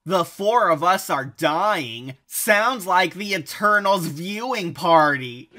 The four of us are dying. Sounds like the Eternals viewing party.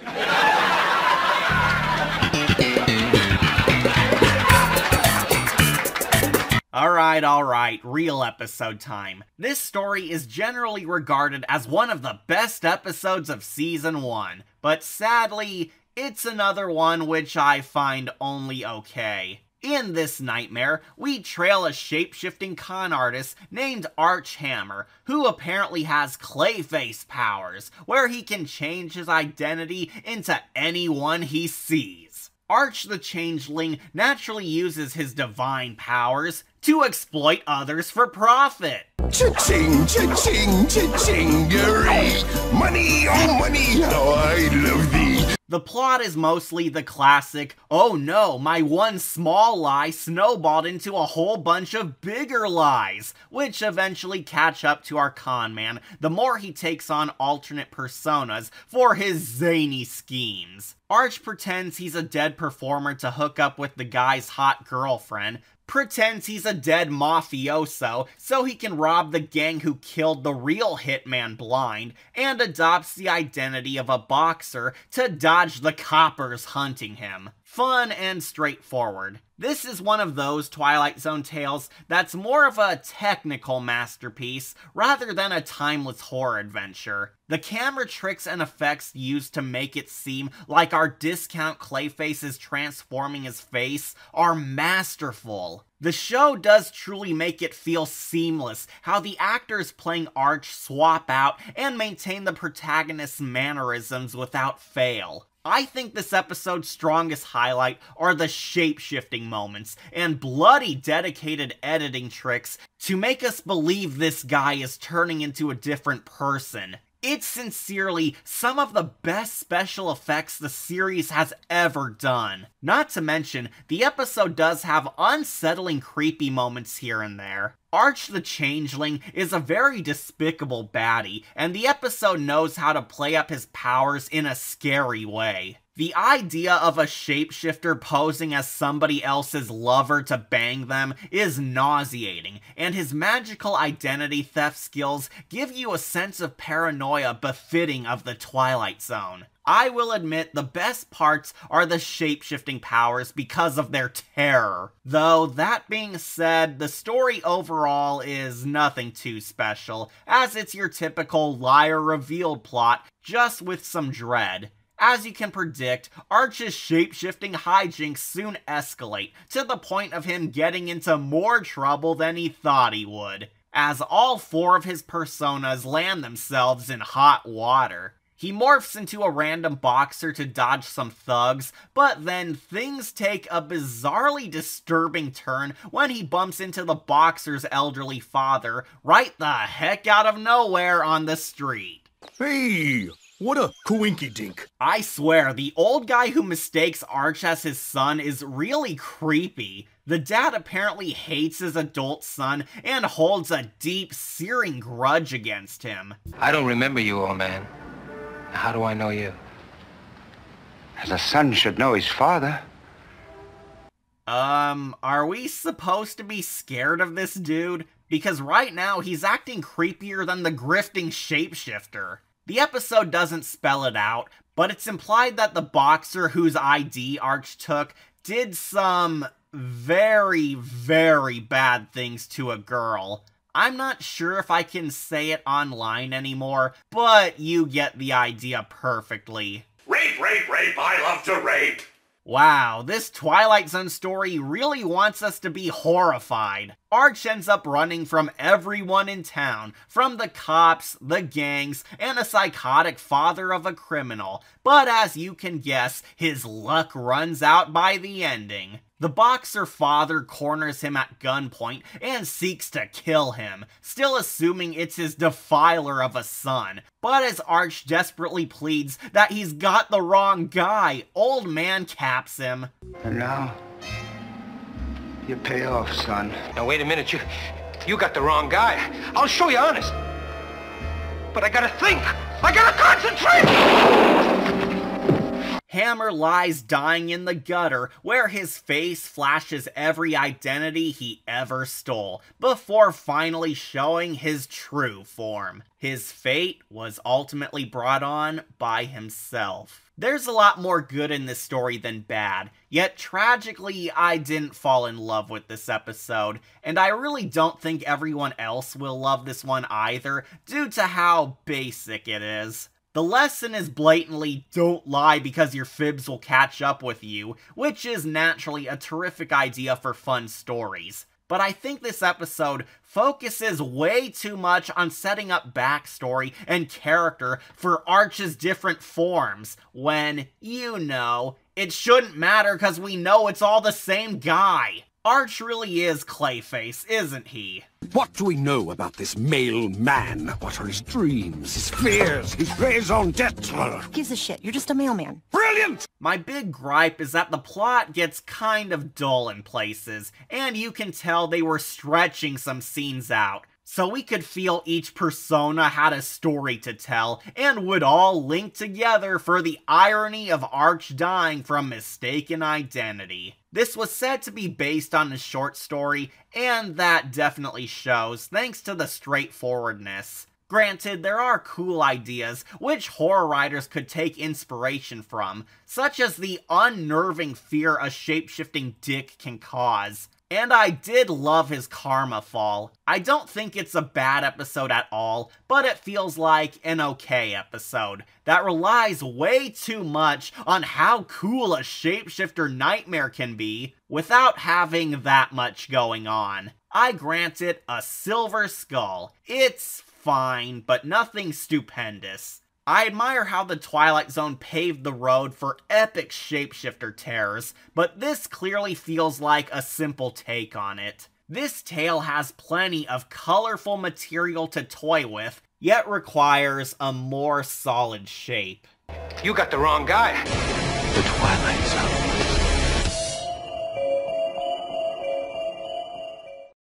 Alright, real episode time. This story is generally regarded as one of the best episodes of Season 1, but sadly, it's another one which I find only okay. In this nightmare, we trail a shape-shifting con artist named Archhammer, who apparently has Clayface powers, where he can change his identity into anyone he sees. Arch the Changeling naturally uses his divine powers to exploit others for profit. Cha-ching, cha-ching, cha-chingery. Money, oh money, how I love thee. The plot is mostly the classic, oh no, my one small lie snowballed into a whole bunch of bigger lies, which eventually catch up to our con man the more he takes on alternate personas for his zany schemes. Arch pretends he's a dead performer to hook up with the guy's hot girlfriend, pretends he's a dead mafioso so he can rob the gang who killed the real hitman blind, and adopts the identity of a boxer to dodge the coppers hunting him. Fun and straightforward. This is one of those Twilight Zone tales that's more of a technical masterpiece rather than a timeless horror adventure. The camera tricks and effects used to make it seem like our discount Clayface is transforming his face are masterful. The show does truly make it feel seamless how the actors playing Arch swap out and maintain the protagonist's mannerisms without fail. I think this episode's strongest highlight are the shape-shifting moments and bloody dedicated editing tricks to make us believe this guy is turning into a different person. It's sincerely some of the best special effects the series has ever done. Not to mention, the episode does have unsettling creepy moments here and there. Arch the Changeling is a very despicable baddie, and the episode knows how to play up his powers in a scary way. The idea of a shapeshifter posing as somebody else's lover to bang them is nauseating, and his magical identity theft skills give you a sense of paranoia befitting of the Twilight Zone. I will admit the best parts are the shape-shifting powers because of their terror. Though, that being said, the story overall is nothing too special, as it's your typical liar-revealed plot, just with some dread. As you can predict, Arch's shape-shifting hijinks soon escalate, to the point of him getting into more trouble than he thought he would, as all four of his personas land themselves in hot water. He morphs into a random boxer to dodge some thugs, but then things take a bizarrely disturbing turn when he bumps into the boxer's elderly father right the heck out of nowhere on the street. Hey, what a coinky-dink. I swear, the old guy who mistakes Arch as his son is really creepy. The dad apparently hates his adult son and holds a deep, searing grudge against him. I don't remember you, old man. How do I know you? As a son should know his father. Are we supposed to be scared of this dude? Because right now, he's acting creepier than the grifting shapeshifter. The episode doesn't spell it out, but it's implied that the boxer whose ID Arch took did some very, very bad things to a girl. I'm not sure if I can say it online anymore, but you get the idea perfectly. Rape, rape, rape, I love to rape. Wow, this Twilight Zone story really wants us to be horrified. Arch ends up running from everyone in town, from the cops, the gangs, and a psychotic father of a criminal, but as you can guess, his luck runs out by the ending. The boxer father corners him at gunpoint and seeks to kill him, still assuming it's his defiler of a son. But as Arch desperately pleads that he's got the wrong guy, old man caps him. And now, you pay off, son. Now wait a minute, you got the wrong guy. I'll show you honest. But I gotta think. I gotta concentrate! Hammer lies dying in the gutter, where his face flashes every identity he ever stole, before finally showing his true form. His fate was ultimately brought on by himself. There's a lot more good in this story than bad, yet tragically I didn't fall in love with this episode, and I really don't think everyone else will love this one either, due to how basic it is. The lesson is blatantly don't lie because your fibs will catch up with you, which is naturally a terrific idea for fun stories. But I think this episode focuses way too much on setting up backstory and character for Arch's different forms, when, you know, it shouldn't matter because we know it's all the same guy. Arch really is Clayface, isn't he? What do we know about this male man? What are his dreams, his fears, his raison d'etre? Gives a shit. You're just a mailman. Brilliant! My big gripe is that the plot gets kind of dull in places, and you can tell they were stretching some scenes out, so we could feel each persona had a story to tell, and would all link together for the irony of Arch dying from mistaken identity. This was said to be based on a short story, and that definitely shows, thanks to the straightforwardness. Granted, there are cool ideas which horror writers could take inspiration from, such as the unnerving fear a shape-shifting dick can cause. And I did love his karma fall. I don't think it's a bad episode at all, but it feels like an okay episode that relies way too much on how cool a shapeshifter nightmare can be without having that much going on. I grant it a silver skull. It's fine, but nothing stupendous. I admire how the Twilight Zone paved the road for epic shapeshifter terrors, but this clearly feels like a simple take on it. This tale has plenty of colorful material to toy with, yet requires a more solid shape. You got the wrong guy. The Twilight Zone.